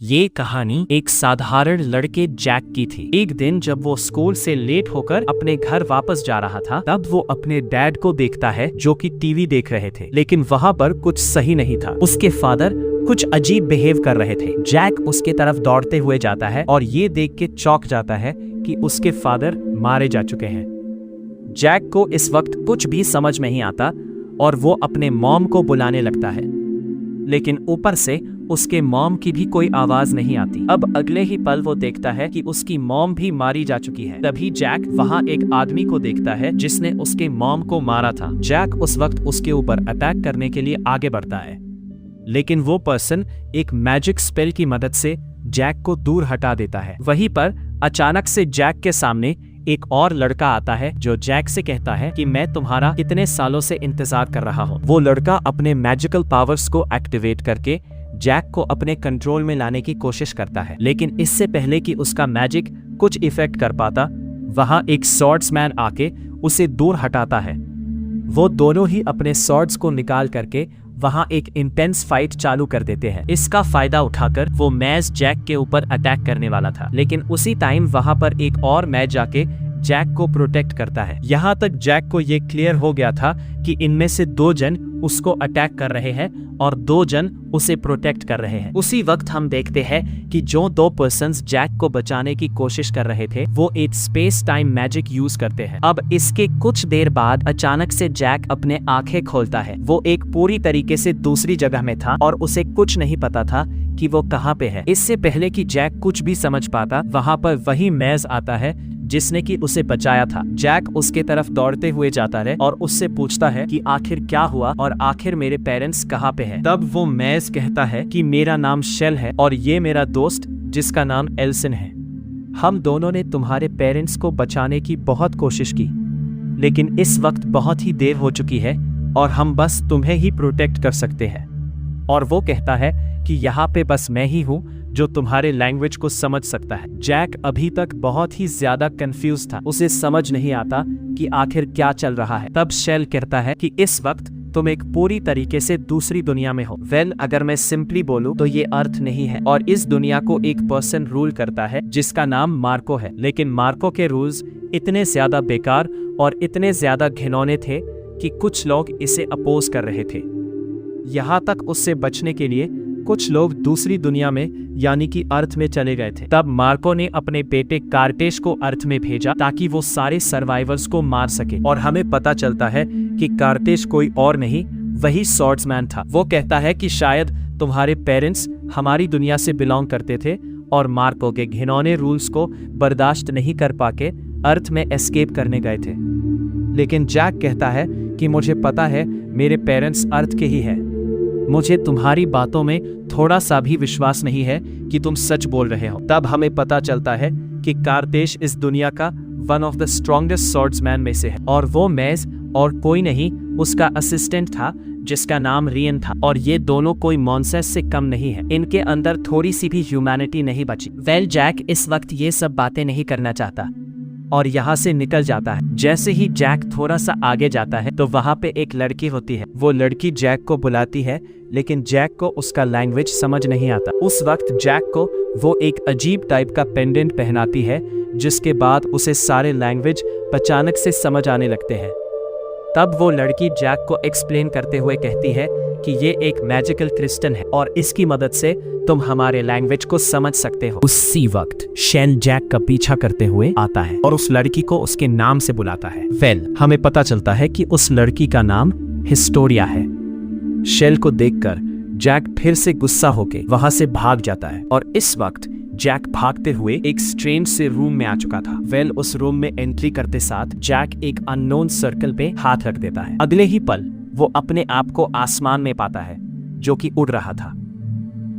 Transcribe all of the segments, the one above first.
ये कहानी एक साधारण लड़के जैक की थी। एक दिन जब वो स्कूल से लेट होकर अपने घर वापस जा रहा था, तब वो अपने डैड को देखता है जो कि टीवी देख रहे थे, लेकिन वहाँ पर कुछ सही नहीं था। उसके फादर कुछ अजीब बिहेव कर रहे थे। जैक उसके तरफ दौड़ते हुए जाता है और ये देख के चौंक जाता है कि उसके फादर मारे जा चुके हैं। जैक को इस वक्त कुछ भी समझ नहीं आता और वो अपने मॉम को बुलाने लगता है, लेकिन ऊपर से उसके मॉम की भी कोई आवाज नहीं आती। अब अगले ही पल वो देखता है कि उसकी मॉम भी मारी जा चुकी है। तभी जैक वहाँ एक आदमी को देखता है जिसने उसके मॉम को मारा था। जैक उस वक्त उसके ऊपर अटैक करने के लिए आगे बढ़ता है, लेकिन वो पर्सन एक मैजिक स्पेल की मदद से जैक को दूर हटा देता है। वहीं पर अचानक से जैक के सामने एक और लड़का आता है जो जैक से कहता है कि मैं तुम्हारा कितने सालों से इंतजार कर रहा हूँ। वो लड़का अपने मैजिकल पावर्स को एक्टिवेट करके जैक को अपने कंट्रोल में लाने की कोशिश करता है, लेकिन इससे पहले कि उसका मैजिक कुछ इफेक्ट कर पाता, वहां एक स्वॉर्ड्समैन आके उसे दूर हटाता है। वो दोनों ही अपने स्वॉर्ड्स को निकाल करके वहां एक इंटेंस फाइट चालू कर देते हैं। इसका फायदा उठाकर वो मैज जैक के ऊपर अटैक करने वाला था, लेकिन उसी टाइम वहां पर एक और मैज आके जैक को प्रोटेक्ट करता है। यहाँ तक जैक को ये क्लियर हो गया था कि इनमें से 2 जन उसको अटैक कर रहे हैं और 2 जन उसे प्रोटेक्ट कर रहे हैं। उसी वक्त हम देखते हैं कि जो 2 पर्सन्स जैक को बचाने की कोशिश कर रहे थे, वो एक स्पेस टाइम मैजिक यूज करते हैं। अब इसके कुछ देर बाद अचानक से जैक अपने आंखें खोलता है। वो एक पूरी तरीके से दूसरी जगह में था और उसे कुछ नहीं पता था कि वो कहाँ पे है। इससे पहले कि जैक कुछ भी समझ पाता, वहाँ पर वही मैज आता है जिसने कि उसे बचाया था। जैक उसके तरफ दौड़ते हुए जाता है और उससे पूछता है कि आखिर क्या हुआ और आखिर मेरे पेरेंट्स कहाँ पे हैं। तब वो मैज कहता है कि मेरा नाम शेल है और ये मेरा दोस्त जिसका नाम एल्सन है। हम दोनों ने तुम्हारे पेरेंट्स को बचाने की बहुत कोशिश की, लेकिन इस वक्त बहुत ही देर हो चुकी है और हम बस तुम्हें ही प्रोटेक्ट कर सकते हैं। और वो कहता है कि यहाँ पे बस मैं ही हूँ जो तुम्हारे लैंग्वेज को समझ सकता है। जैक अभी तक बहुत ही ज्यादा कंफ्यूज था, उसे समझ नहीं आता कि आखिर क्या चल रहा है। तब शेल कहता है कि इस वक्त तुम एक पूरी तरीके से दूसरी दुनिया में हो। वेल, अगर मैं सिंपली बोलूं तो ये अर्थ नहीं है और इस दुनिया को एक पर्सन रूल करता है जिसका नाम मार्को है, लेकिन मार्को के रूल्स इतने ज्यादा बेकार और इतने ज्यादा घिनौने थे कि कुछ लोग इसे अपोज कर रहे थे। यहाँ तक उससे बचने के लिए कुछ लोग दूसरी दुनिया में यानी कि अर्थ में चले गए थे। तब मार्को ने अपने बेटे कार्टेश को अर्थ में भेजा ताकि वो सारे सर्वाइवर्स को मार सके, और हमें पता चलता है कि कार्टेश कोई और नहीं, वही स्वॉर्ड्समैन था। वो कहता है कि शायद तुम्हारे पेरेंट्स हमारी दुनिया से बिलोंग करते थे और मार्को के घिनौने रूल्स को बर्दाश्त नहीं कर पाके अर्थ में एस्केप करने गए थे। लेकिन जैक कहता है कि मुझे पता है मेरे पेरेंट्स अर्थ के ही हैं। मुझे तुम्हारी बातों में थोड़ा सा भी विश्वास नहीं है कि तुम सच बोल रहे हो। तब हमें पता चलता है कि कार्टेश इस दुनिया का one of the strongest swordsman में से है, और वो मैज और कोई नहीं, उसका असिस्टेंट था जिसका नाम रियन था। और ये दोनों कोई मॉन्सेस से कम नहीं है, इनके अंदर थोड़ी सी भी ह्यूमैनिटी नहीं बची। वेल, जैक इस वक्त ये सब बातें नहीं करना चाहता और यहाँ से निकल जाता है। जैसे ही जैक थोड़ा सा आगे जाता है तो वहाँ पे एक लड़की होती है। वो लड़की जैक को बुलाती है, लेकिन जैक को उसका लैंग्वेज समझ नहीं आता। उस वक्त जैक को वो एक अजीब टाइप का पेंडेंट पहनाती है, जिसके बाद उसे सारे लैंग्वेज अचानक से समझ आने लगते हैं। तब वो लड़की जैक को एक्सप्लेन करते हुए कहती है कि ये एक मैजिकल क्रिस्टल है और इसकी मदद से तुम हमारे लैंग्वेज को समझ सकते हो। उसी वक्त शेल जैक का पीछा करते हुए आता है और उस लड़की को उसके नाम से बुलाता है। वेल, हमें पता चलता है कि उस लड़की का नाम हिस्टोरिया है। शेल को देखकर जैक फिर से गुस्सा होके वहां से भाग जाता है और इस वक्त जैक भागते हुए एक स्ट्रेंज से रूम में आ चुका था। वेल, उस रूम में एंट्री करते साथ जैक एक अननोन सर्कल पे हाथ रख देता है। अगले ही पल वो अपने आप को आसमान में पाता है जो कि उड़ रहा था।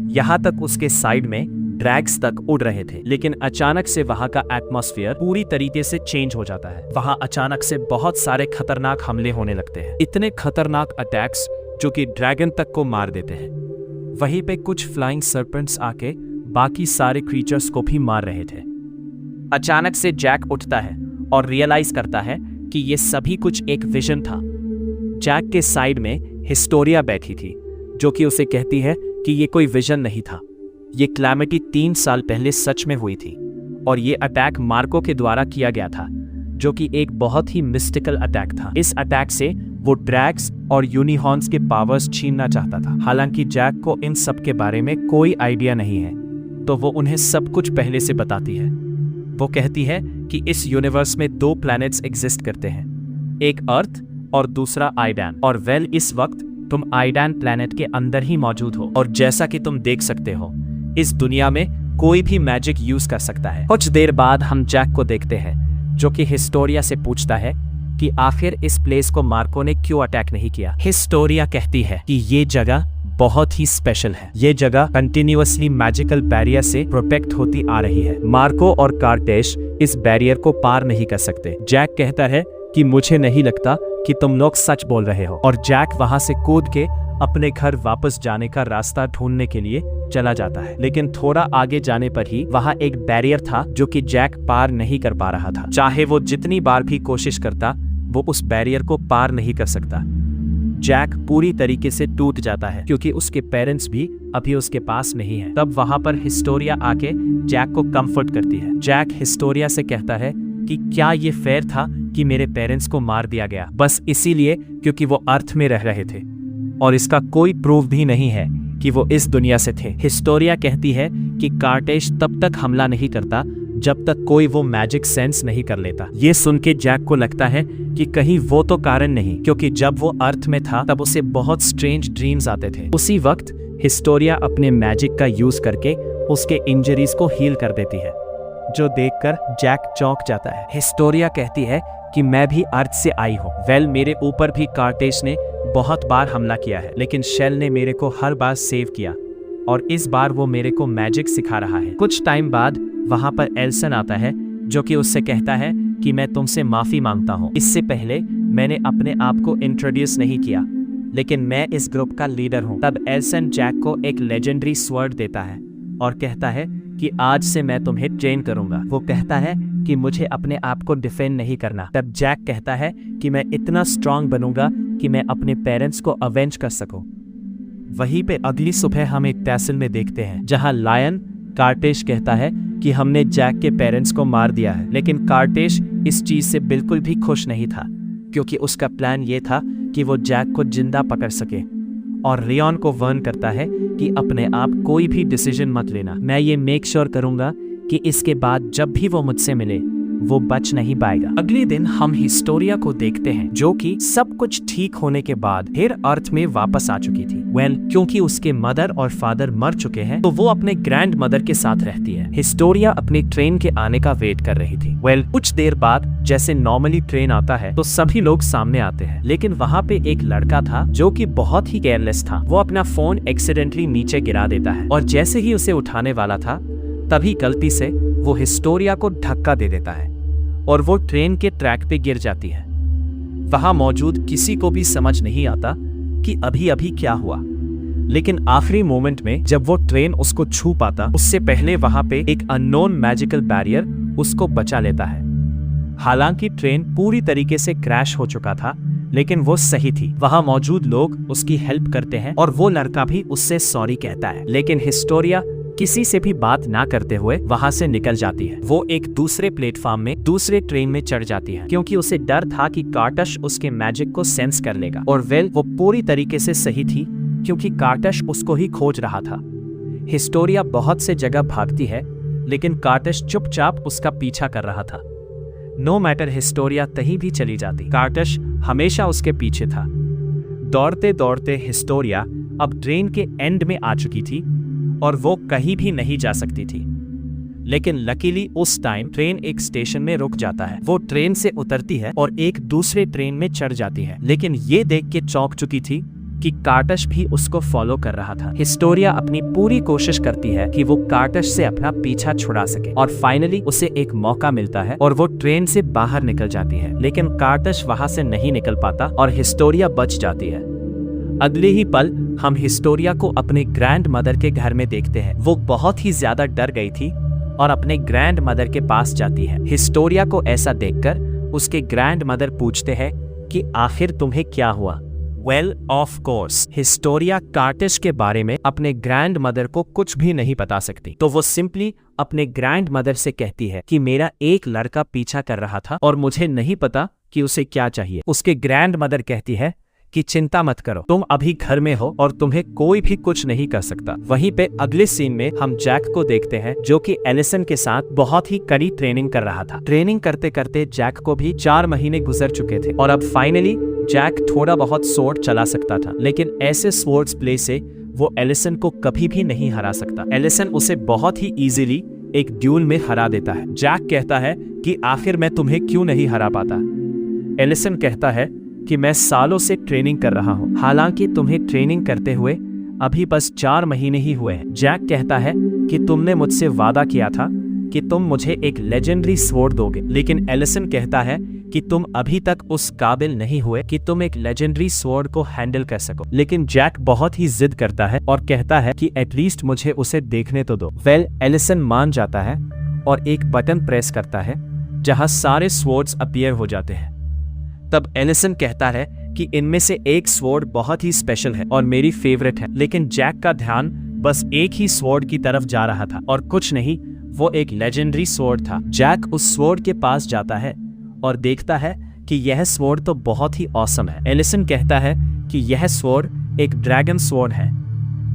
यहाँ तक उसके साइड में ड्रैग्स तक उड़ रहे थे, लेकिन अचानक से वहाँ का एटमॉस्फेयर पूरी तरीके से चेंज हो जाता है। वहाँ अचानक से बहुत सारे खतरनाक हमले होने लगते हैं, इतने खतरनाक अटैक्स जो कि ड्रैगन तक को मार देते हैं। वहीं पे कुछ फ्लाइंग सर्पेंट्स आके बाकी सारे क्रीचर्स को भी मार रहे थे। अचानक से जैक उठता है और रियलाइज करता है कि ये सभी कुछ एक विजन था। जैक के साइड में हिस्टोरिया बैठी थी, जो कि उसे कहती है कि ये कोई विजन नहीं था, ये क्लैमिटी 3 साल पहले सच में हुई थी और ये अटैक मार्को के द्वारा किया गया था, जो कि एक बहुत ही मिस्टिकल अटैक था। इस अटैक से वो ड्रैग्स और यूनिहॉर्न्स के पावर्स छीनना चाहता था। हालांकि जैक को इन सब के बारे में कोई आइडिया नहीं है, तो वो उन्हें सब कुछ पहले से बताती है। वो कहती है कि इस यूनिवर्स में 2 प्लैनेट्स एग्जिस्ट करते हैं, एक अर्थ और दूसरा आइडैन। और वेल, इस वक्त तुम आइडैन प्लैनेट के अंदर ही मौजूद हो और जैसा कि तुम देख सकते हो, इस दुनिया में कोई भी मैजिक यूज कर सकता है। कुछ देर बाद हम जैक को देखते हैं, जो कि हिस्टोरिया से पूछता है कि आखिर इस प्लेस को मार्को ने क्यों अटैक नहीं किया। हिस्टोरिया कहती है कि ये जगह बहुत ही स्पेशल है। ये जगह कंटिन्यूअसली मैजिकल बैरियर से प्रोटेक्ट होती आ रही है। मार्को और कार्टेश इस बैरियर को पार नहीं कर सकते। जैक कहता है कि मुझे नहीं लगता कि तुम लोग सच बोल रहे हो, और जैक वहां से कूद के अपने घर वापस जाने का रास्ता ढूंढने के लिए चला जाता है। लेकिन थोड़ा आगे जाने पर ही वहां एक बैरियर था जो कि जैक पार नहीं कर पा रहा था। चाहे वो जितनी बार भी कोशिश करता, वो उस बैरियर को पार नहीं कर सकता। जैक पूरी तरीके से टूट जाता है क्योंकि उसके पेरेंट्स भी अभी उसके पास नहीं है। तब वहां पर हिस्टोरिया आके जैक को कंफर्ट करती है। जैक हिस्टोरिया से कहता है कि क्या ये फेयर था कि मेरे पेरेंट्स को मार दिया गया बस इसीलिए क्योंकि वो अर्थ में रह रहे थे, और इसका कोई प्रूफ भी नहीं है कि वो इस दुनिया से थे। हिस्टोरिया कहती है कि कार्टेश तब तक हमला नहीं करता जब तक कोई वो मैजिक सेंस नहीं कर लेता। ये सुन के जैक को लगता है कि कहीं वो तो कारण नहीं, क्योंकि जब वो अर्थ में था तब उसे बहुत स्ट्रेंज ड्रीम्स आते थे। उसी वक्त हिस्टोरिया अपने मैजिक का यूज करके उसके इंजरीज को हील कर देती है, जो देखकर जैक चौंक जाता है। हिस्टोरिया कहती है कि मैं भी अर्थ से आई हूँ। वेल, मेरे ऊपर भी कार्टेश ने बहुत बार हमला किया है, लेकिन शेल ने मेरे को हर बार सेव किया, और इस बार वो मेरे को मैजिक सिखा रहा है। कुछ टाइम बाद वहां पर एल्सन आता है, जो कि उससे कहता है कि मैं तुमसे माफी मांगता हूँ। इससे पहले मैंने अपने आप को इंट्रोड्यूस नहीं किया, लेकिन मैं इस ग्रुप का लीडर हूँ। तब एल्सन जैक को एक लेजेंडरी स्वर्ड देता है और कहता है कि आज से मैं तुम्हें ट्रेन करूंगा। वो कहता है कि मुझे अपने आप को डिफेंड नहीं करना। तब जैक कहता है कि मैं इतना स्ट्रांग बनूंगा कि मैं अपने पेरेंट्स को अवेंज कर सकूं। वहीं पे अगली सुबह हम एक तहसील में देखते हैं, जहां लायन कार्टेश कहता है कि हमने जैक के पेरेंट्स को मार दिया है। लेकिन कार्टेश इस चीज से बिल्कुल भी खुश नहीं था, क्योंकि उसका प्लान ये था कि वो जैक को जिंदा पकड़ सके, और रियॉन को वार्न करता है कि अपने आप कोई भी डिसीजन मत लेना। मैं ये मेक श्योर करूंगा कि इसके बाद जब भी वो मुझसे मिले वो बच नहीं पाएगा। अगले दिन हम हिस्टोरिया को देखते हैं, जो कि सब कुछ ठीक होने के बाद फिर अर्थ में वापस आ चुकी थी। क्योंकि उसके मदर और फादर मर चुके हैं, तो वो अपने ग्रैंड मदर के साथ रहती है। हिस्टोरिया अपनी ट्रेन के आने का वेट कर रही थी। कुछ देर बाद जैसे नॉर्मली ट्रेन आता है तो सभी लोग सामने आते हैं, लेकिन वहाँ पे एक लड़का था जो कि बहुत ही केयरलेस था। वो अपना फोन एक्सीडेंटली नीचे गिरा देता है, और जैसे ही उसे उठाने वाला था तभी गलती से वो हिस्टोरिया को धक्का दे देता है, और वो ट्रेन के ट्रैक पे गिर जाती है। वहां मौजूद किसी को भी समझ नहीं आता कि अभी अभी क्या हुआ, लेकिन आखिरी मोमेंट में जब वो ट्रेन उसको छू पाता, उससे पहले वहां पे एक अननोन मैजिकल बैरियर उसको बचा लेता है। हालांकि ट्रेन पूरी तरीके से क्रैश हो चुका था, लेकिन वो सही थी। वहां मौजूद लोग उसकी हेल्प करते हैं, और वो लड़का भी उससे सॉरी कहता है। लेकिन हिस्टोरिया किसी से भी बात ना करते हुए वहां से निकल जाती है। वो एक दूसरे प्लेटफॉर्म में दूसरे ट्रेन में चढ़ जाती है, क्योंकि उसे डर था कि कार्टश उसके मैजिक को सेंस कर लेगा। और वो पूरी तरीके से सही थी, क्योंकि कार्टश उसको ही खोज रहा था। हिस्टोरिया बहुत से जगह भागती है, लेकिन कार्टश चुपचाप उसका पीछा कर रहा था। नो मैटर हिस्टोरिया कहीं भी चली जाती, कार्टश हमेशा उसके पीछे था। दौड़ते दौड़ते हिस्टोरिया अब ट्रेन के एंड में आ चुकी थी, और वो कहीं भी नहीं जा सकती थी। लेकिन लकीली उस टाइम ट्रेन एक स्टेशन में रुक जाता है। वो ट्रेन से उतरती है और एक दूसरे ट्रेन में चढ़ जाती है, लेकिन ये देख के चौंक चुकी थी कि कार्टश भी उसको फॉलो कर रहा था। हिस्टोरिया अपनी पूरी कोशिश करती है कि वो कार्टश से अपना पीछा छुड़ा सके, और फाइनली उसे एक मौका मिलता है और वो ट्रेन से बाहर निकल जाती है। लेकिन कार्टश वहां से नहीं निकल पाता और हिस्टोरिया बच जाती है। अगले ही पल हम हिस्टोरिया को अपने ग्रैंड मदर के घर में देखते हैं। वो बहुत ही ज्यादा डर गई थी और अपने ग्रैंड मदर के पास जाती है। हिस्टोरिया को ऐसा देखकर उसके ग्रैंड मदर पूछते हैं कि आखिर तुम्हें क्या हुआ। वेल ऑफ कोर्स हिस्टोरिया कार्टेश के बारे में अपने ग्रैंड मदर को कुछ भी नहीं बता सकती, तो वो सिंपली अपने ग्रैंड मदर से कहती है कि मेरा एक लड़का पीछा कर रहा था और मुझे नहीं पता कि उसे क्या चाहिए। उसके ग्रैंड मदर कहती है कि चिंता मत करो, तुम अभी घर में हो और तुम्हें कोई भी कुछ नहीं कर सकता। वहीं पे अगले सीन में हम जैक को देखते हैं जो कि एलिसन के साथ बहुत ही कड़ी ट्रेनिंग कर रहा था। ट्रेनिंग करते करते जैक को भी 4 महीने गुजर चुके थे और अब फाइनली जैक थोड़ा बहुत स्वॉर्ड चला सकता था, लेकिन ऐसे स्वॉर्ड्स प्ले से वो एलिसन को कभी भी नहीं हरा सकता। एलिसन उसे बहुत ही इजीली एक ड्यूल में हरा देता है। जैक कहता है कि आखिर मैं तुम्हें क्यों नहीं हरा पाता। एलिसन कहता है कि मैं सालों से ट्रेनिंग कर रहा हूँ, हालांकि तुम्हें ट्रेनिंग करते हुए अभी बस 4 महीने ही हुए हैं। जैक कहता है कि तुमने मुझसे वादा किया था कि तुम मुझे एक लेजेंडरी स्वॉर्ड दोगे, लेकिन एलिसन कहता है कि तुम अभी तक उस काबिल नहीं हुए कि तुम एक लेजेंडरी स्वॉर्ड को हैंडल कर सको। लेकिन जैक बहुत ही जिद करता है और कहता है कि एटलीस्ट मुझे उसे देखने तो दो। एलिसन मान जाता है और एक बटन प्रेस करता है जहां सारे स्वॉर्ड्स अपीयर हो जाते हैं। तब एलिसन कहता है कि इनमें से एक स्वॉर्ड बहुत ही स्पेशल है और मेरी फेवरेट है, लेकिन जैक का ध्यान बस एक ही स्वॉर्ड की तरफ जा रहा था और कुछ नहीं, वो एक लेजेंडरी स्वॉर्ड था। जैक उस स्वॉर्ड के पास जाता है और देखता है कि यह स्वॉर्ड तो बहुत ही ऑसम है। एलिसन कहता है कि यह स्वॉर्ड एक ड्रैगन स्वॉर्ड है,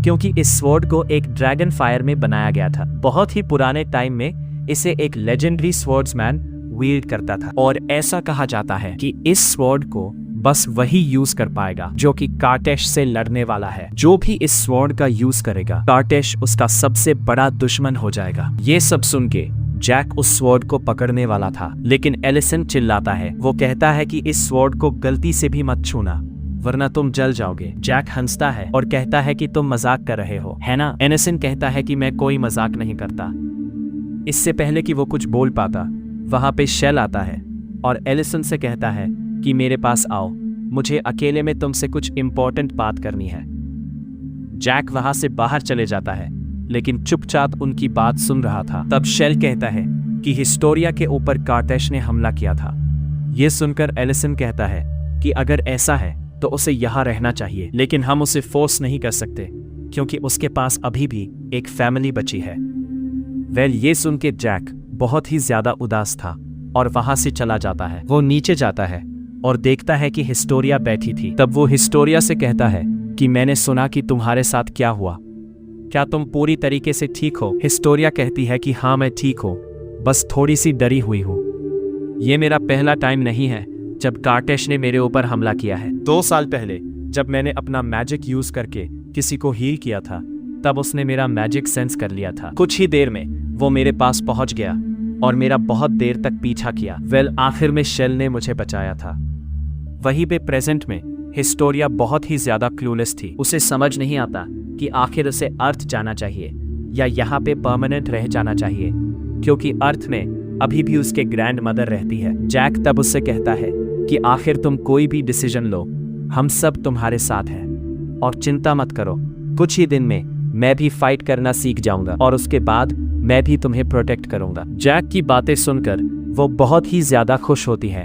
क्योंकि इस स्वॉर्ड को एक ड्रैगन फायर में बनाया गया था। बहुत ही पुराने टाइम में इसे एक लेजेंडरी स्वॉर्ड्समैन वील्ड करता था और ऐसा कहा जाता है कि इस स्वॉर्ड को बस वही यूज कर पाएगा जो कि कार्टेश से लड़ने वाला है। जो भी इस स्वॉर्ड का यूज करेगा, कार्टेश उसका सबसे बड़ा दुश्मन हो जाएगा। ये सब सुन के जैक उस स्वॉर्ड को पकड़ने वाला था, लेकिन एलिसन चिल्लाता है। वो कहता है कि इस स्वॉर्ड को गलती से भी मत छूना वरना तुम जल जाओगे। जैक हंसता है और कहता है कि तुम मजाक कर रहे हो, है ना? एलिसन कहता है कि मैं कोई मजाक नहीं करता। इससे पहले कि वो कुछ बोल पाता, वहां पे शेल आता है और एलिसन से कहता है कि मेरे पास आओ, मुझे अकेले में तुमसे कुछ इंपॉर्टेंट बात करनी है। जैक वहां से बाहर चले जाता है, लेकिन चुपचाप उनकी बात सुन रहा था। तब शेल कहता है कि हिस्टोरिया के ऊपर कार्टेश ने हमला किया था। यह सुनकर एलिसन कहता है कि अगर ऐसा है तो उसे यहाँ रहना चाहिए, लेकिन हम उसे फोर्स नहीं कर सकते क्योंकि उसके पास अभी भी एक फैमिली बची है। ये सुन के जैक बहुत ही ज्यादा उदास था और वहां से चला जाता है। वो नीचे जाता है और देखता है कि हिस्टोरिया बैठी थी। तब वो हिस्टोरिया से कहता है कि मैंने सुना कि तुम्हारे साथ क्या हुआ, क्या तुम पूरी तरीके से ठीक हो? हिस्टोरिया कहती है कि हाँ मैं ठीक हूँ, बस थोड़ी सी डरी हुई हूँ। ये मेरा पहला टाइम नहीं है जब कार्टेश ने मेरे ऊपर हमला किया है। 2 साल पहले जब मैंने अपना मैजिक यूज करके किसी को हील किया था, तब उसने मेरा मैजिक सेंस कर लिया था। कुछ ही देर में वो मेरे पास पहुंच गया और मेरा बहुत देर तक पीछा किया। आखिर में शेल ने मुझे बचाया था। वहीं पे प्रेजेंट में हिस्टोरिया बहुत ही ज्यादा क्लूलेस थी। उसे समझ नहीं आता कि आखिर उसे अर्थ जाना चाहिए या यहाँ पे परमानेंट रह जाना चाहिए, क्योंकि अर्थ में अभी भी उसके ग्रैंड मदर रहती है। जैक तब उससे कहता है कि आखिर तुम कोई भी डिसीजन लो, हम सब तुम्हारे साथ हैं और चिंता मत करो, कुछ ही दिन में मैं भी फाइट करना सीख जाऊंगा और उसके बाद मैं भी तुम्हें प्रोटेक्ट करूंगा। जैक की बातें सुनकर वो बहुत ही ज्यादा खुश होती है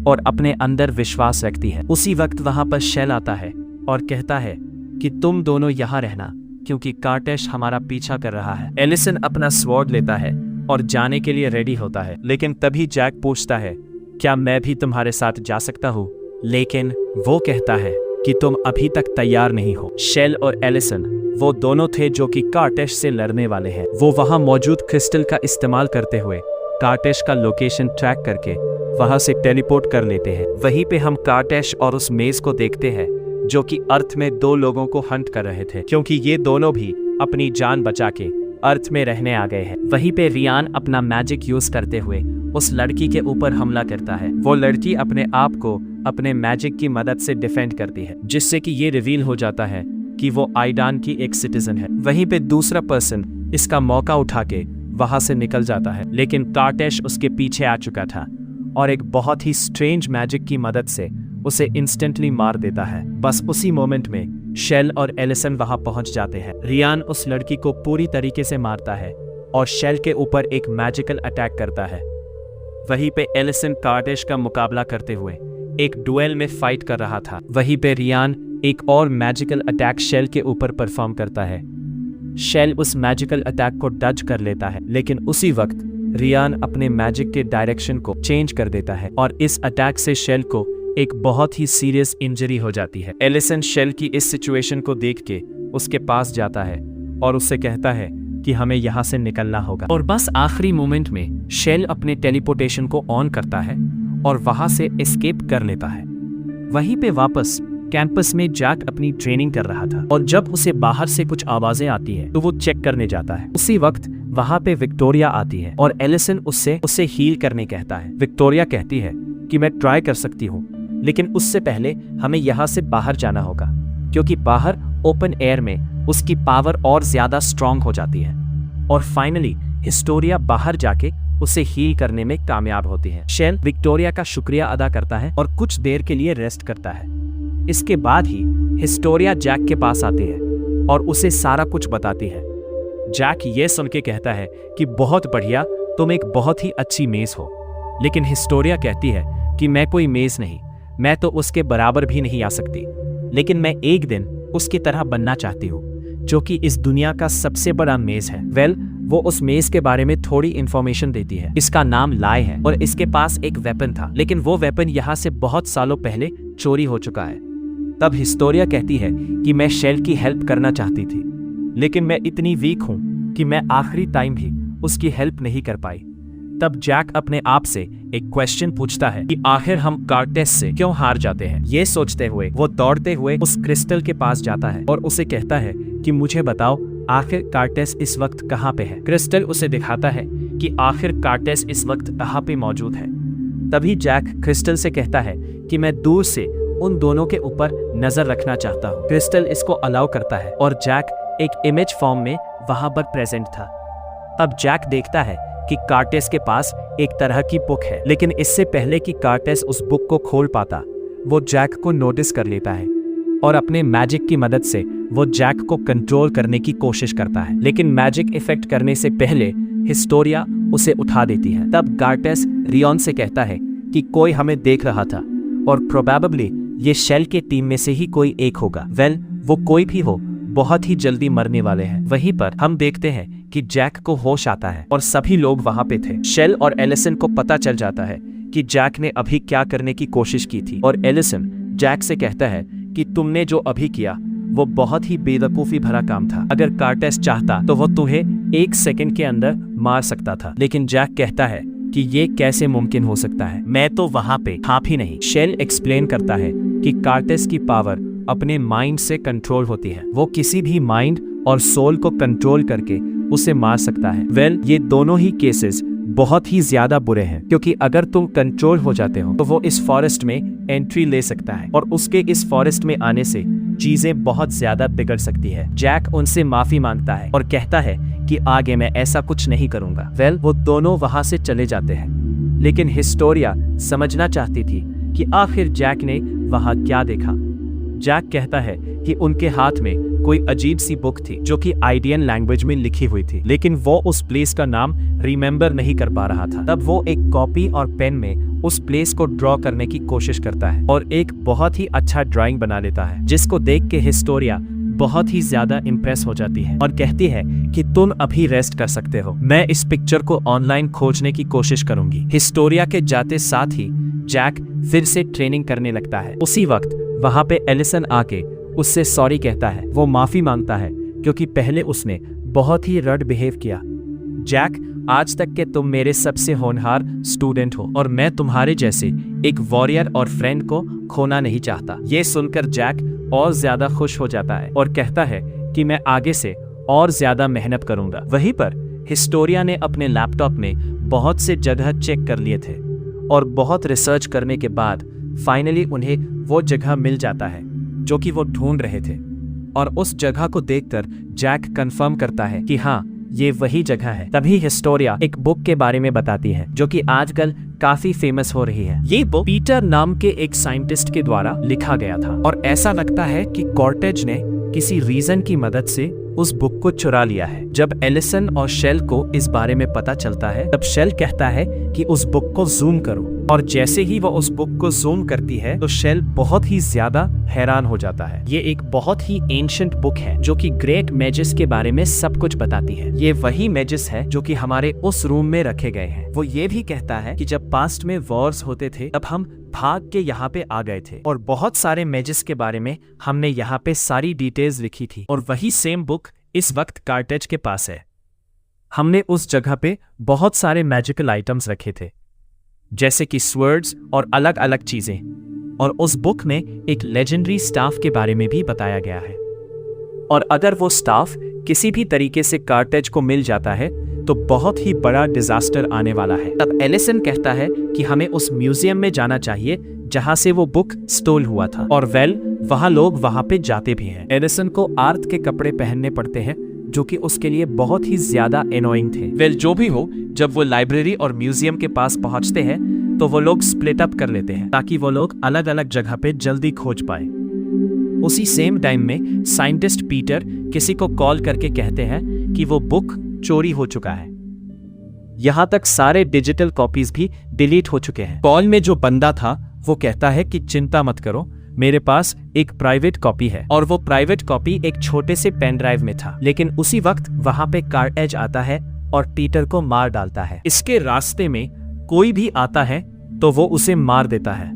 और अपने अंदर विश्वास रखती है। उसी वक्त वहां पर शेल आता है और कहता है कि तुम दोनों यहाँ रहना क्योंकि कार्टेश हमारा पीछा कर रहा है। एलिसन अपना स्वॉर्ड लेता है और जाने के लिए रेडी होता है, लेकिन तभी जैक पूछता है क्या मैं भी तुम्हारे साथ जा सकता हूँ? लेकिन वो कहता है कि तुम अभी तक तैयार नहीं हो। शेल और एलिसन वो दोनों थे जो कि कार्टेश से लड़ने वाले हैं। वो वहां मौजूद क्रिस्टल का इस्तेमाल करते हुए कार्टेश का लोकेशन ट्रैक करके वहां से टेलीपोर्ट कर लेते हैं। वहीं पे हम कार्टेश और उस मेज को देखते हैं जो कि अर्थ में 2 लोगों को हंट कर रहे थे, क्योंकि ये दोनों भी अपनी जान बचा के अर्थ में रहने आ गए हैं। वहीं पे रियान अपना मैजिक यूज करते हुए उस लड़की के ऊपर हमला करता है। वो लड़की अपने आप को अपने मैजिक की मदद से डिफेंड करती है, जिससे कि ये रिवील हो जाता है कि वो आइडान की एक सिटीजन है। वहीं पे दूसरा पर्सन इसका मौका उठा के वहां से निकल जाता है, लेकिन कार्टेश उसके पीछे आ चुका था और एक बहुत ही स्ट्रेंज मैजिक की मदद से उसे इंस्टेंटली मार देता है। बस उसी मोमेंट में शेल और एलिसन वहां पहुंच जाते हैं। रियान उस लड़की को पूरी तरीके से मारता है और शेल के ऊपर एक मैजिकल अटैक करता है। वहीं पे एलिसन कार्टेश का मुकाबला करते हुए एक डुएल में फाइट कर रहा था। वहीं पे रियान एक और मैजिकल अटैक शेल के ऊपर परफॉर्म करता है। शेल उस मैजिकल अटैक को डज कर लेता है, लेकिन उसी वक्त रियान अपने मैजिक के डायरेक्शन को चेंज कर देता है और इस अटैक से शेल को एक बहुत ही सीरियस इंजरी हो जाती है। एलिसन शेल की इस सिचुएशन को देख के उसके पास जाता है और उससे कहता है कि हमें यहाँ से निकलना होगा। और बस आखिरी मोमेंट में शेल अपने टेलीपोर्टेशन को ऑन करता है और वहां से एस्केप कर लेता है। वहीं पे वापस कैंपस में जैक अपनी ट्रेनिंग कर रहा था और जब उसे बाहर से कुछ आवाजें आती है तो वो चेक करने जाता है। उसी वक्त वहां पे विक्टोरिया आती है और एलिसन उसे हील करने कहता है। विक्टोरिया कहती है कि मैं ट्राई कर सकती हूँ, लेकिन उससे पहले हमें यहाँ से बाहर जाना होगा, क्योंकि बाहर ओपन एयर में उसकी पावर और ज्यादा स्ट्रांग हो जाती है। और फाइनली हिस्टोरिया बाहर जाके उसे हील करने में कामयाब होती है। शेल विक्टोरिया का शुक्रिया अदा करता है और कुछ देर के लिए रेस्ट करता है। इसके बाद ही हिस्टोरिया जैक के पास आती है और उसे सारा कुछ बताती है। जैक ये सुन के कहता है कि बहुत बढ़िया, तुम एक बहुत ही अच्छी मेज हो। लेकिन हिस्टोरिया कहती है कि मैं कोई मेज नहीं, मैं तो उसके बराबर भी नहीं आ सकती, लेकिन मैं एक दिन उसकी तरह बनना चाहती हूँ, जो कि इस दुनिया का सबसे बड़ा मेज है। वो उस मेज के बारे में थोड़ी इंफॉर्मेशन देती है। इसका नाम लाई है और इसके पास एक वेपन था, लेकिन वो वेपन यहाँ से बहुत सालों पहले चोरी हो चुका है। तब हिस्टोरिया कहती है कि मैं शेल की हेल्प करना चाहती थी, लेकिन मैं इतनी वीक हूँ कि मैं आखिरी टाइम भी उसकी हेल्प नहीं कर पाई। तब जैक अपने आप से एक क्वेश्चन पूछता है कि आखिर हम कार्टेस से क्यों हार जाते हैं। ये सोचते हुए वो दौड़ते हुए उस क्रिस्टल के पास जाता है और उसे कहता है कि मुझे बताओ आखिर कार्टेस इस वक्त कहाँ पे है। क्रिस्टल उसे दिखाता है कि आखिर कार्टेस इस वक्त कहाँ पे मौजूद है। तभी जैक क्रिस्टल से कहता है कि मैं दूर से उन दोनों के ऊपर नजर रखना चाहता हूँ। क्रिस्टल इसको अलाउ करता है और जैक एक इमेज फॉर्म में वहां पर प्रेजेंट था। अब जैक देखता है कि कार्टेस के पास एक तरह की बुक है, लेकिन इससे पहले कि कार्टेस उस बुक को खोल पाता, वो जैक को नोटिस कर लेता है और अपने मैजिक की मदद से वो जैक को कंट्रोल करने की कोशिश करता है। लेकिन मैजिक इफेक्ट करने से पहले हिस्टोरिया उसे उठा देती है। तब कार्टेस रियॉन से कहता है कि कोई हमें देख रहा था और प्रोबेबली ये शेल के टीम में से ही कोई एक होगा। वो कोई भी हो, बहुत ही जल्दी मरने वाले हैं। वहीं पर हम देखते हैं कि जैक को होश आता है और सभी लोग वहां पे थे। शेल और एलिसन को पता चल जाता है कि जैक ने अभी क्या करने की कोशिश की थी और एलिसन जैक से कहता है कि तुमने जो अभी किया वो बहुत ही बेवकूफी भरा काम था। अगर कार्टेस चाहता तो वो तुम्हें 1 सेकंड के अंदर मार सकता था। लेकिन जैक कहता है कि ये कैसे मुमकिन हो सकता है, मैं तो वहां पे था भी नहीं। शेल एक्सप्लेन करता है कि कार्टेस की पावर अपने माइंड से कंट्रोल होती है। वो किसी भी माइंड और सोल को कंट्रोल करके उसे मार सकता है। ये दोनों ही केसेस बहुत ही ज्यादा बुरे हैं, क्योंकि अगर तुम कंट्रोल हो जाते हो तो वो इस फॉरेस्ट में एंट्री ले सकता है और उसके इस फॉरेस्ट में आने से चीजें बहुत ज्यादा बिगड़ सकती है। जैक उनसे माफी मांगता है और कहता है कि आगे मैं ऐसा कुछ नहीं करूंगा। वो दोनों वहां से चले जाते हैं, लेकिन हिस्टोरिया समझना चाहती थी कि आखिर जैक ने वहां क्या देखा। जैक कहता है कि उनके हाथ में कोई अजीब सी बुक थी जो कि आइडियन लैंग्वेज में लिखी हुई थी, लेकिन वो उस प्लेस का नाम रिमेम्बर नहीं कर पा रहा था। तब वो एक कॉपी और पेन में उस प्लेस को ड्रॉ करने की कोशिश करता है और एक बहुत ही अच्छा ड्राइंग बना लेता है, जिसको देख के हिस्टोरिया बहुत ही ज्यादा इम्प्रेस हो जाती है और कहती है कि तुम अभी रेस्ट कर सकते हो, मैं इस पिक्चर को ऑनलाइन खोजने की कोशिश करूंगी। हिस्टोरिया के जाते साथ ही जैक फिर से ट्रेनिंग करने लगता है। उसी वक्त वहां पे एलिसन आके उससे सॉरी कहता है। वो माफी मांगता है क्योंकि पहले उसने बहुत ही रड बिहेव किया। जैक, आज तक के तुम मेरे सबसे होनहार स्टूडेंट हो और मैं तुम्हारे जैसे एक वॉरियर और फ्रेंड को खोना नहीं चाहता। ये सुनकर जैक और ज्यादा खुश हो जाता है और कहता है कि मैं आगे से और ज्यादा मेहनत करूंगा। वहीं पर हिस्टोरिया ने अपने लैपटॉप में बहुत से जगह चेक कर लिए थे और बहुत रिसर्च करने के बाद फाइनली उन्हें वो जगह मिल जाता है जो कि वो ढूंढ रहे थे। और उस जगह को देखकर जैक कंफर्म करता है कि हाँ, ये वही जगह है। तभी हिस्टोरिया एक बुक के बारे में बताती है जो कि आजकल काफी फेमस हो रही है। ये बुक पीटर नाम के एक साइंटिस्ट के द्वारा लिखा गया था और ऐसा लगता है कि कॉर्टेज ने किसी रीजन की मदद से उस बुक को चुरा लिया है। जब एलिसन और शेल को इस बारे में पता चलता है तब शेल कहता है कि उस बुक को जूम करो और जैसे ही वो उस बुक को जूम करती है तो शेल बहुत ही ज्यादा हैरान हो जाता है। ये एक बहुत ही एंशिएंट बुक है जो कि ग्रेट मैजेस के बारे में सब कुछ बताती है। ये वही मैजेस है जो कि हमारे उस रूम में रखे गए हैं। वो ये भी कहता है कि जब पास्ट में वॉर्स होते थे तब हम भाग के यहाँ पे आ गए थे और बहुत सारे मैजेस के बारे में हमने यहाँ पे सारी डिटेल्स लिखी थी। और वही सेम बुक इस वक्त कार्टेज के पास है। हमने उस जगह पे बहुत सारे मैजिकल आइटम्स रखे थे जैसे कि स्वर्ड्स और अलग अलग चीजें। और उस बुक में एक लेजेंडरी स्टाफ के बारे में भी बताया गया है। और अगर वो स्टाफ किसी भी तरीके से कार्टेज को मिल जाता है तो बहुत ही बड़ा डिजास्टर आने वाला है। तब एलिसन कहता है कि हमें उस म्यूजियम में जाना चाहिए जहां से वो बुक स्टोल हुआ था। और वहां लोग वहां पे जाते भी हैं। एलिसन को आर्थ के कपड़े पहनने पड़ते हैं जो कि उसके लिए बहुत ही ज्यादा एनोइंग थे। जो भी हो, जब वो लाइब्रेरी और म्यूजियम के पास पहुंचते हैं तो वो लोग स्प्लिट अप कर लेते हैं ताकि वो लोग अलग अलग जगह पे जल्दी खोज पाए। उसी सेम टाइम में साइंटिस्ट पीटर किसी को कॉल करके कहते हैं कि वो बुक चोरी हो चुका है। यहाँ तक सारे डिजिटल कॉपीज भी डिलीट हो चुके हैं। कॉल में जो बंदा था वो कहता है कि चिंता मत करो, मेरे पास एक प्राइवेट कॉपी है। और वो प्राइवेट कॉपी एक छोटे से पेन ड्राइव में था। लेकिन उसी वक्त वहां पे कार्टेज आता है और पीटर को मार डालता है। इसके रास्ते में कोई भी आता है तो वो उसे मार देता है।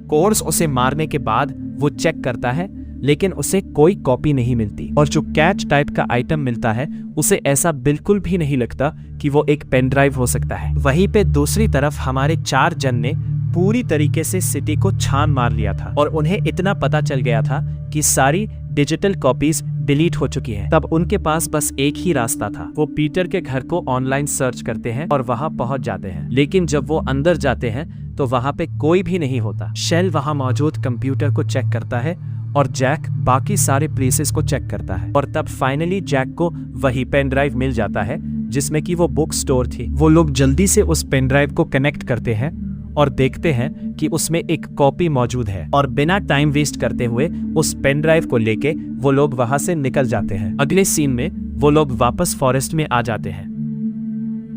कोर्स उसे मारने के बाद वो चेक करता है लेकिन उसे कोई कॉपी नहीं मिलती। और जो कैच टाइप का आइटम मिलता है उसे ऐसा बिल्कुल भी नहीं लगता कि वो एक पेन ड्राइव हो सकता है। वहीं पे दूसरी तरफ हमारे 4 जन ने पूरी तरीके से सिटी को छान मार लिया था और उन्हें इतना पता चल गया था कि सारी डिजिटल कॉपीज डिलीट हो चुकी हैं। तब उनके पास बस एक ही रास्ता था। वो पीटर के घर को ऑनलाइन सर्च करते हैं और वहां पहुंच जाते हैं। लेकिन जब वो अंदर जाते हैं तो वहां पे कोई भी नहीं होता। शेल वहां मौजूद कंप्यूटर को चेक करता है और जैक बाकी सारे प्लेसेस को चेक करता है। और तब फाइनली जैक को वही पेन ड्राइव मिल जाता है जिसमें कि वो बुक स्टोर थी। वो लोग जल्दी से उस पेन ड्राइव को कनेक्ट करते हैं और देखते हैं कि उसमें एक कॉपी मौजूद है। और बिना टाइम वेस्ट करते हुए उस पेन ड्राइव को लेके वो लोग वहां से निकल जाते हैं। अगले सीन में वो लोग वापस फॉरेस्ट में आ जाते हैं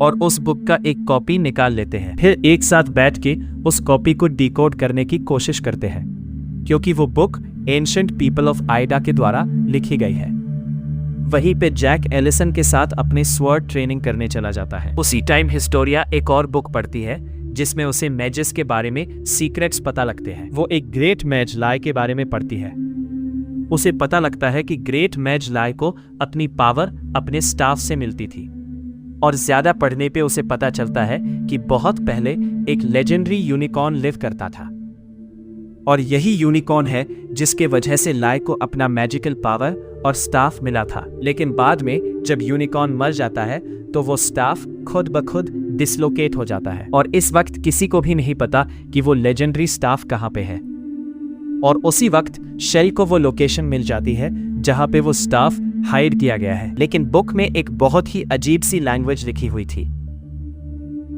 और उस बुक का एक कॉपी निकाल लेते हैं। फिर एक साथ बैठ के उस कॉपी को डिकोड करने की कोशिश करते हैं क्योंकि वो book ancient people of Aida के द्वारा लिखी गई है। वहीं पे जैक एलिसन के साथ अपने स्वॉर्ड ट्रेनिंग करने चला जाता है। उसी टाइम हिस्टोरिया एक और बुक पढ़ती है जिसमें उसे मैजेस के बारे में सीक्रेट्स पता लगते हैं। वो एक ग्रेट मैज लाई के बारे में पढ़ती है। उसे पता लगता है कि ग्रेट मैज लाई को अपनी पावर अपने स्टाफ से मिलती थी। और ज्यादा पढ़ने पे उसे पता चलता है कि बहुत पहले एक लेजेंडरी यूनिकॉर्न लिव करता था और यही यूनिकॉर्न है जिसके वजह से लाई को अपना मैजिकल पावर और स्टाफ मिला था। लेकिन बाद में जब यूनिकॉर्न मर जाता है तो वो स्टाफ खुद ब खुद डिसलोकेट हो जाता है और इस वक्त किसी को भी नहीं पता कि वो लेजेंडरी स्टाफ कहाँ पे है। और उसी वक्त शेल को वो लोकेशन मिल जाती है जहाँ पे वो स्टाफ हाइड किया गया है। लेकिन बुक में एक बहुत ही अजीब सी लैंग्वेज लिखी हुई थी।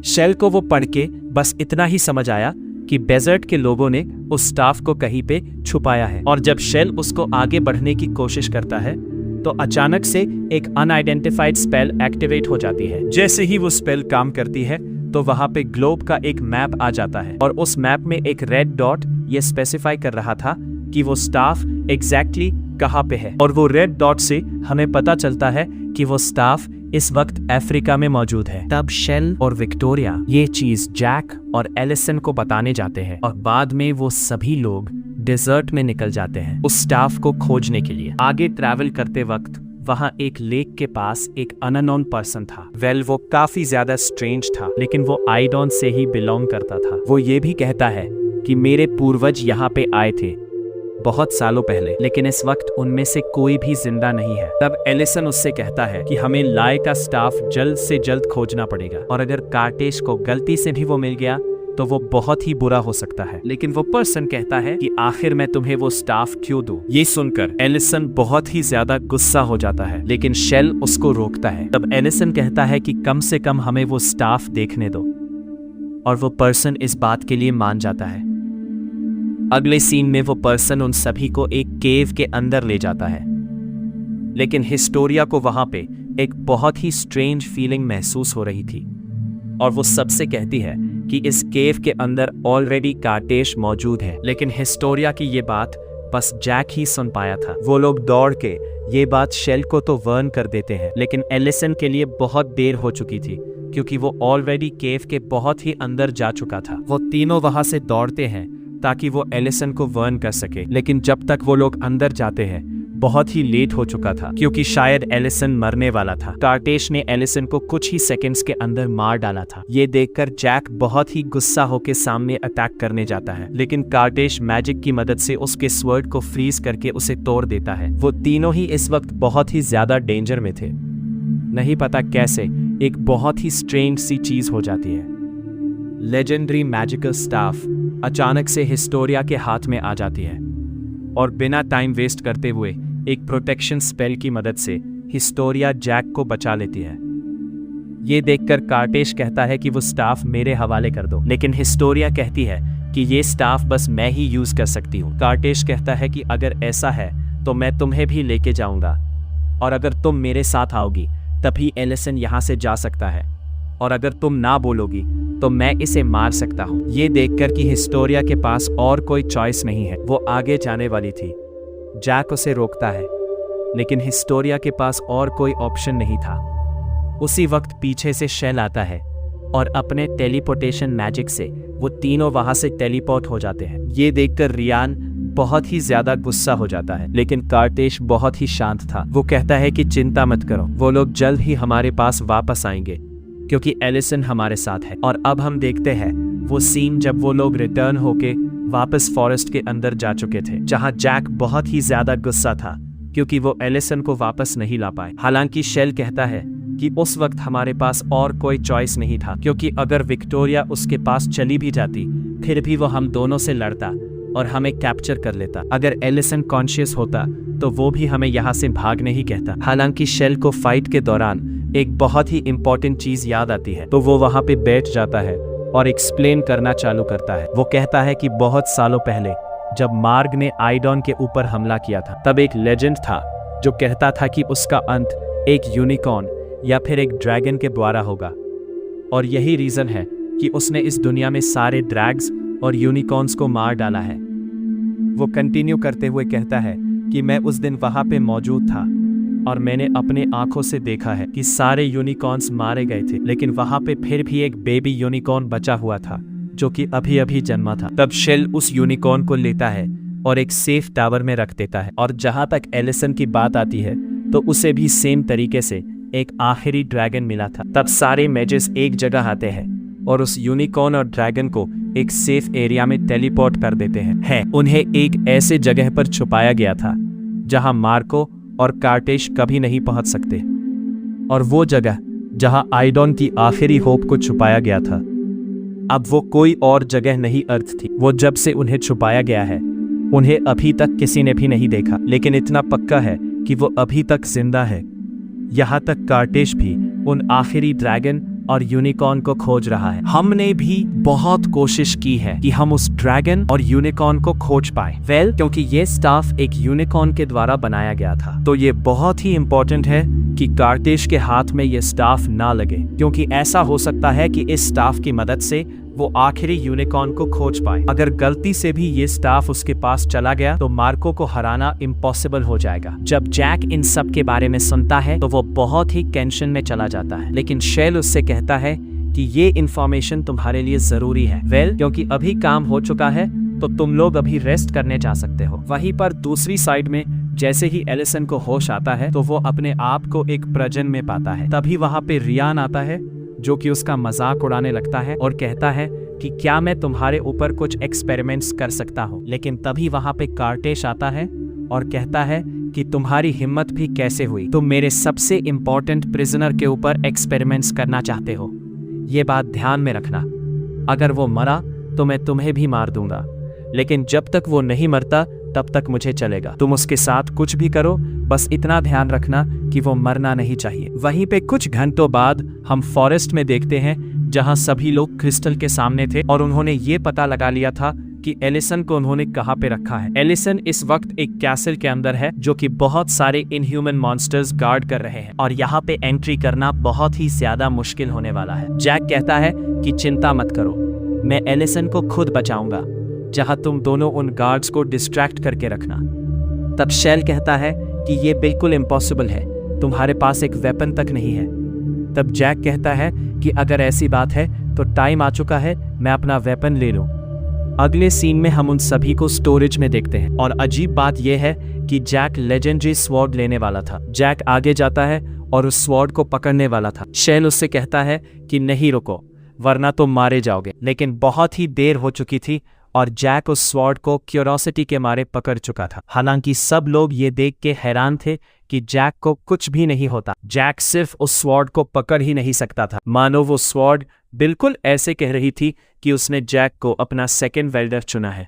शेल को वो पढ़ के बस इतना ही समझ आया कि डेजर्ट के लोगों ने उस स्टाफ को कहीं पे छुपाया है। और जब शेल उसको आगे बढ़ने की कोशिश करता है तो अचानक से एक अनआइडेंटिफाइड स्पेल एक्टिवेट हो जाती है। जैसे ही वो स्पेल काम करती है तो वहां पे ग्लोब का एक मैप आ जाता है और उस मैप में एक रेड डॉट ये स्पेसिफाई कर रहा था कि वो स्टाफ एग्जैक्टली कहाँ पे है। और वो रेड डॉट से हमें पता चलता है कि वो स्टाफ इस वक्त अफ्रीका में मौजूद है। तब शेल और विक्टोरिया ये चीज जैक और एलिसन को बताने जाते हैं और बाद में वो सभी लोग डेजर्ट में निकल जाते हैं उस स्टाफ को खोजने के लिए। आगे ट्रैवल करते वक्त वहां एक लेक के पास एक अननोन पर्सन था। वो काफी ज्यादा स्ट्रेंज था लेकिन वो आइडॉन से ही बिलोंग करता था। वो ये भी कहता है कि मेरे पूर्वज यहाँ पे आए थे बहुत सालों पहले, लेकिन इस वक्त उनमें से कोई भी जिंदा नहीं है। तब एलिसन उससे कहता है कि हमें लाई का स्टाफ जल्द से जल्द खोजना पड़ेगा और अगर कार्टेज को गलती से भी वो मिल गया तो वो बहुत ही बुरा हो सकता है। लेकिन वो पर्सन कहता है कि आखिर मैं तुम्हें वो स्टाफ क्यों दूं? ये सुनकर एलिसन बहुत ही ज्यादा गुस्सा हो जाता है लेकिन शेल उसको रोकता है। तब एलिसन कहता है कि कम से कम हमें वो स्टाफ देखने दो और वो पर्सन इस बात के लिए मान जाता है। अगले सीन में वो पर्सन उन सभी को एक केव के अंदर ले जाता है लेकिन हिस्टोरिया को वहां पे एक बहुत ही स्ट्रेंज फीलिंग महसूस हो रही थी और वो सबसे कहती है कि इस केव के अंदर ऑलरेडी कार्टेश मौजूद है, लेकिन हिस्टोरिया की ये बात बस जैक ही सुन पाया था। वो लोग दौड़ के ये बात शेल को तो वर्न कर देते हैं, लेकिन एलिसन के लिए बहुत देर हो चुकी थी क्योंकि वो ऑलरेडी केव के बहुत ही अंदर जा चुका था। वो तीनों वहां से दौड़ते हैं ताकि वो एलिसन को वर्न कर सके, लेकिन जब तक वो लोग अंदर जाते हैं बहुत ही लेट हो चुका था क्योंकि शायद एलिसन मरने वाला था। कार्टेश ने एलिसन को कुछ ही सेकंड्स के अंदर मार डाला था। ये देखकर जैक बहुत ही गुस्सा होकर सामने अटैक करने जाता है, लेकिन कार्टेश मैजिक की मदद से उसके स्वर्ड को फ्रीज करके उसे तोड़ देता है। वो तीनों ही इस वक्त बहुत ही ज्यादा डेंजर में थे। नहीं पता कैसे एक बहुत ही स्ट्रेंज सी चीज हो जाती है। लेजेंडरी मैजिकल स्टाफ अचानक से हिस्टोरिया के हाथ में आ जाती है और बिना टाइम वेस्ट करते हुए एक प्रोटेक्शन स्पेल की मदद से हिस्टोरिया जैक को बचा लेती है। ये देखकर कार्टेश कहता है कि वो स्टाफ मेरे हवाले कर दो, लेकिन हिस्टोरिया कहती है कि ये स्टाफ बस मैं ही यूज कर सकती हूँ। कार्टेश कहता है कि अगर ऐसा है तो मैं तुम्हें भी लेके जाऊंगा, और अगर तुम मेरे साथ आओगी तभी एलिसन यहाँ से जा सकता है, और अगर तुम ना बोलोगी तो मैं इसे मार सकता हूँ। ये देखकर कि हिस्टोरिया के पास और कोई चॉइस नहीं है, वो आगे जाने वाली थी। जैक उसे रोकता है, लेकिन हिस्टोरिया के पास और कोई ऑप्शन नहीं था। उसी वक्त पीछे से शेल आता है और अपने टेलीपोर्टेशन मैजिक से वो तीनों वहां से टेलीपोर्ट हो जाते हैं। ये देखकर रियान बहुत ही ज्यादा गुस्सा हो जाता है, लेकिन कार्टेश बहुत ही शांत था। वो कहता है कि चिंता मत करो, वो लोग जल्द ही हमारे पास वापस आएंगे क्योंकि एलिसन हमारे साथ है। और अब हम देखते हैं वो सीन जब वो लोग रिटर्न होके वापस फॉरेस्ट के अंदर जा चुके थे, जहां जैक बहुत ही ज्यादा गुस्सा था क्योंकि वो एलिसन को वापस नहीं ला पाए। हालांकि शेल कहता है कि उस वक्त हमारे पास और कोई चॉइस नहीं था, क्योंकि अगर विक्टोरिया उसके पास चली भी जाती फिर भी वो हम दोनों से लड़ता और हमें कैप्चर कर लेता। अगर एलिसन कॉन्शियस होता तो वो भी हमें यहाँ से भागने ही कहता। हालांकि शेल को फाइट के दौरान एक बहुत ही इंपॉर्टेंट चीज याद आती है, तो वो वहां पे बैठ जाता है और एक्सप्लेन करना चालू करता है। वो कहता है कि बहुत सालों पहले जब मार्ग ने आइडॉन के ऊपर हमला किया था, तब एक लेजेंड था जो कहता था कि उसका अंत एक यूनिकॉर्न या फिर एक ड्रैगन के द्वारा होगा, और यही रीजन है कि उसने इस दुनिया में सारे ड्रैग्स और यूनिकॉर्न्स को मार डाला है। वो कंटिन्यू करते हुए कहता है कि मैं उस दिन वहां पे मौजूद था और मैंने अपने आंखों से देखा है कि सारे यूनिकॉर्न्स मारे गए थे, लेकिन वहां पे फिर भी एक बेबी यूनिकॉर्न बचा हुआ था जो कि अभी अभी जन्मा था। तब शेल उस यूनिकॉर्न को लेता है और एक सेफ टावर में रख देता है। और जहां तक एलिसन की बात आती है तो उसे भी सेम तरीके से एक आखिरी ड्रैगन मिला था। तब सारे मैजेस एक जगह आते हैं और उस यूनिकॉर्न और ड्रैगन को एक सेफ एरिया में टेलीपोर्ट कर देते हैं। उन्हें एक ऐसे जगह पर छुपाया गया था जहां मार्को और कार्टेश कभी नहीं पहुंच सकते, और वो जगह जहां आइडॉन की आखिरी होप को छुपाया गया था, अब वो कोई और जगह नहीं अर्थ थी। वो जब से उन्हें छुपाया गया है उन्हें अभी तक किसी ने भी नहीं देखा, लेकिन इतना पक्का है कि वो अभी तक जिंदा है। यहाँ तक कार्टेश भी उन आखिरी ड्रैगन और यूनिकॉर्न को खोज रहा है। हमने भी बहुत कोशिश की है कि हम उस ड्रैगन और यूनिकॉर्न को खोज पाए। क्योंकि ये स्टाफ एक यूनिकॉर्न के द्वारा बनाया गया था, तो ये बहुत ही इंपॉर्टेंट है कि कार्टेश के हाथ में ये स्टाफ ना लगे, क्योंकि ऐसा हो सकता है कि इस स्टाफ की मदद से वो आखिरी यूनिकॉर्न को खोज पाए। अगर गलती से भी ये स्टाफ उसके पास चला गया तो मार्को को हराना इम्पॉसिबल हो जाएगा। जब जैक इन सब के बारे में सुनता है तो वो बहुत ही टेंशन में चला जाता है, लेकिन शेल उससे कहता है कि ये इंफॉर्मेशन तुम्हारे लिए जरूरी है क्योंकि अभी काम हो चुका है तो तुम लोग अभी रेस्ट करने जा सकते हो। वहीं पर दूसरी साइड में जैसे ही एलिसन को होश आता है तो वो अपने आप को एक प्रजन में पाता है। तभी वहां पे रियान आता है जो कि उसका मजाक उड़ाने लगता है और कहता है कि क्या मैं तुम्हारे ऊपर कुछ एक्सपेरिमेंट्स कर सकता हूँ। लेकिन तभी वहां पे कार्टेश आता है और कहता है कि तुम्हारी हिम्मत भी कैसे हुई, तुम मेरे सबसे इम्पोर्टेंट प्रिजनर के ऊपर एक्सपेरिमेंट्स करना चाहते हो। ये बात ध्यान में रखना, अगर वो मरा तो मैं तुम्हें भी मार दूंगा, लेकिन जब तक वो नहीं मरता तब तक मुझे चलेगा। तुम उसके साथ कुछ भी करो, बस इतना ध्यान रखना कि वो मरना नहीं चाहिए। वहीं पे कुछ घंटों बाद हम फॉरेस्ट में देखते हैं जहां सभी लोग क्रिस्टल के सामने थे और उन्होंने ये पता लगा लिया था कि एलिसन को उन्होंने कहां पे रखा है। एलिसन इस वक्त एक कैसल के अंदर है जो कि बहुत सारे इनह्यूमन मॉन्स्टर्स गार्ड कर रहे हैं और यहाँ पे एंट्री करना बहुत ही ज्यादा मुश्किल होने वाला है। जैक कहता है कि चिंता मत करो, मैं एलिसन को खुद बचाऊंगा, जहां तुम दोनों उन गार्ड्स को डिस्ट्रैक्ट करके रखना। तब शेल कहता है कि ये बिल्कुल इम्पॉसिबल है, तुम्हारे पास एक वेपन तक नहीं है। तब जैक कहता है कि अगर ऐसी बात है तो टाइम आ चुका है, मैं अपना वेपन ले लूं। अगले सीन में हम उन सभी को स्टोरेज में देखते हैं और अजीब बात यह है कि जैक लेजेंडरी स्वॉर्ड लेने वाला था। जैक आगे जाता है और उस स्वॉर्ड को पकड़ने वाला था। शेल उससे कहता है कि नहीं रुको, वरना तुम मारे जाओगे। लेकिन बहुत ही देर हो चुकी थी और जैक उस स्वॉर्ड को क्यूरोसिटी के मारे पकड़ चुका था। हालांकि सब लोग ये देख के हैरान थे कि जैक को कुछ भी नहीं होता। जैक सिर्फ उस स्वॉर्ड को पकड़ ही नहीं सकता था, मानो वो स्वॉर्ड बिल्कुल ऐसे कह रही थी कि उसने जैक को अपना सेकंड वेल्डर चुना है।